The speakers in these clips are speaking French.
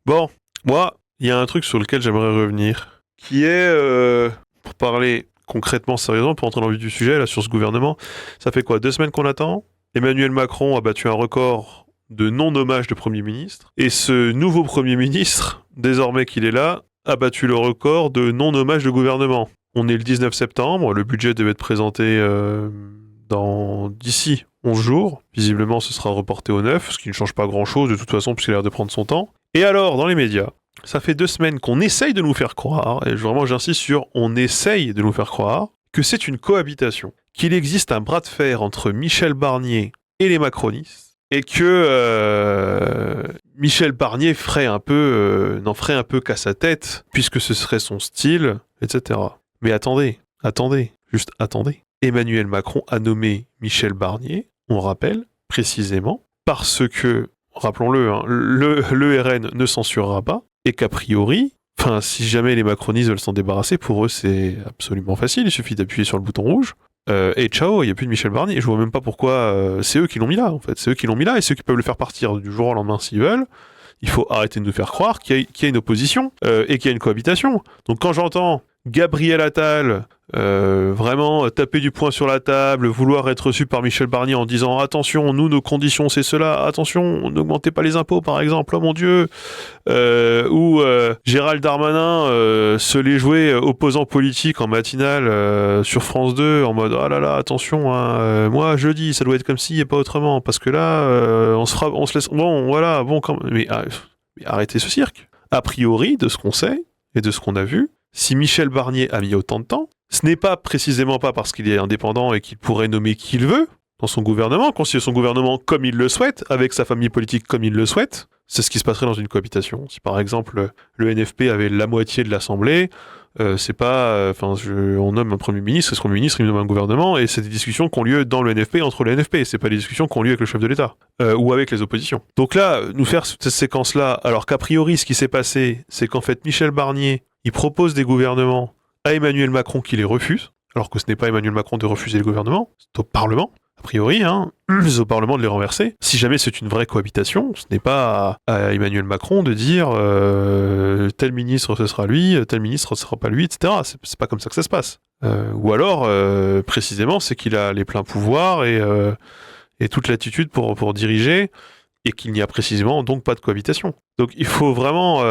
Bon, moi, il y a un truc sur lequel j'aimerais revenir, qui est, pour parler concrètement, sérieusement, pour entrer dans le vif du sujet, là, sur ce gouvernement, ça fait quoi, 2 semaines qu'on attend? Emmanuel Macron a battu un record de non-nommage de Premier ministre, et ce nouveau Premier ministre, désormais qu'il est là, a battu le record de non-nommage de gouvernement. On est le 19 septembre, le budget devait être présenté d'ici 11 jours. Visiblement, ce sera reporté au 9, ce qui ne change pas grand-chose de toute façon, puisqu'il a l'air de prendre son temps. Et alors, dans les médias, ça fait 2 semaines qu'on essaye de nous faire croire, et vraiment j'insiste sur on essaye de nous faire croire, que c'est une cohabitation, qu'il existe un bras de fer entre Michel Barnier et les macronistes, et que Michel Barnier n'en ferait un peu qu'à sa tête, puisque ce serait son style, etc. Mais attendez, juste attendez. Emmanuel Macron a nommé Michel Barnier, on rappelle, précisément, parce que, rappelons-le, hein, le RN ne censurera pas, et qu'a priori, si jamais les macronistes veulent s'en débarrasser, pour eux c'est absolument facile, il suffit d'appuyer sur le bouton rouge, et ciao, il n'y a plus de Michel Barnier. Je vois même pas pourquoi, c'est eux qui l'ont mis là, en fait, c'est eux qui l'ont mis là, et ceux qui peuvent le faire partir du jour au lendemain s'ils veulent. Il faut arrêter de nous faire croire qu'il y a une opposition, et qu'il y a une cohabitation. Donc quand j'entends Gabriel Attal vraiment taper du poing sur la table, vouloir être reçu par Michel Barnier en disant attention, nous nos conditions c'est cela, attention, n'augmentez pas les impôts par exemple, oh mon Dieu, ou Gérald Darmanin se les jouer opposant politique en matinale sur France 2 en mode ah là là attention, hein, moi je dis ça doit être comme ci et pas autrement parce que là on se laisse, bon voilà, bon quand même, mais arrêtez ce cirque. A priori de ce qu'on sait et de ce qu'on a vu, si Michel Barnier a mis autant de temps, ce n'est pas précisément pas parce qu'il est indépendant et qu'il pourrait nommer qui il veut dans son gouvernement, constituer son gouvernement comme il le souhaite, avec sa famille politique comme il le souhaite. C'est ce qui se passerait dans une cohabitation. Si par exemple le NFP avait la moitié de l'Assemblée, c'est pas, on nomme un Premier ministre, et ce Premier ministre il nomme un gouvernement, et c'est des discussions qui ont lieu dans le NFP entre le NFP, c'est pas des discussions qui ont lieu avec le chef de l'État, ou avec les oppositions. Donc là, nous faire cette séquence-là, alors qu'a priori ce qui s'est passé, c'est qu'en fait Michel Barnier, il propose des gouvernements à Emmanuel Macron qui les refuse, alors que ce n'est pas Emmanuel Macron de refuser le gouvernement, c'est au Parlement, a priori, hein, c'est au Parlement de les renverser. Si jamais c'est une vraie cohabitation, ce n'est pas à Emmanuel Macron de dire tel ministre ce sera lui, tel ministre ce sera pas lui, etc. C'est pas comme ça que ça se passe. Ou alors, précisément, c'est qu'il a les pleins pouvoirs et toute l'attitude pour diriger, et qu'il n'y a précisément donc pas de cohabitation. Donc il faut vraiment...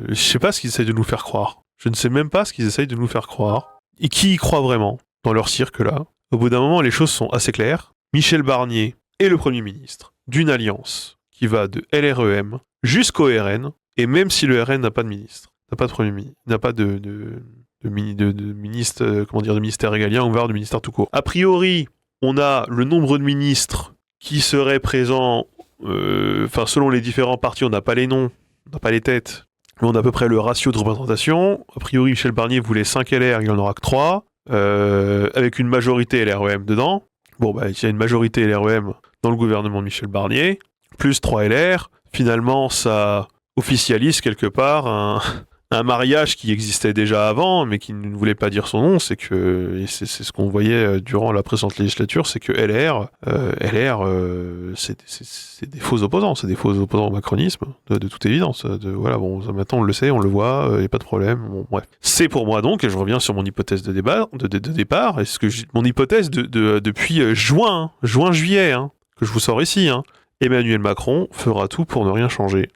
je sais pas ce qu'ils essayent de nous faire croire. Je ne sais même pas ce qu'ils essayent de nous faire croire. Et qui y croit vraiment dans leur cirque là? Au bout d'un moment, les choses sont assez claires. Michel Barnier est le Premier ministre d'une alliance qui va de LREM jusqu'au RN, et même si le RN n'a pas de ministre, n'a pas de Premier ministre, n'a pas de ministre, de ministère régalien, ou voire de ministère tout court. A priori, on a le nombre de ministres qui seraient présents. Selon les différents partis, on n'a pas les noms, on n'a pas les têtes, mais on a à peu près le ratio de représentation. A priori, Michel Barnier voulait 5 LR, il en aura que 3, avec une majorité LREM dedans. Bon, il y a une majorité LREM dans le gouvernement de Michel Barnier, plus 3 LR, finalement, ça officialise quelque part un mariage qui existait déjà avant, mais qui ne voulait pas dire son nom. C'est ce qu'on voyait durant la précédente législature, c'est que LR, c'est des faux opposants, c'est des faux opposants au macronisme, de toute évidence. Maintenant on le sait, on le voit, il n'y a pas de problème. Bon, bref. C'est pour moi donc, et je reviens sur mon hypothèse de départ, et mon hypothèse depuis juillet, que je vous sors ici, Emmanuel Macron fera tout pour ne rien changer.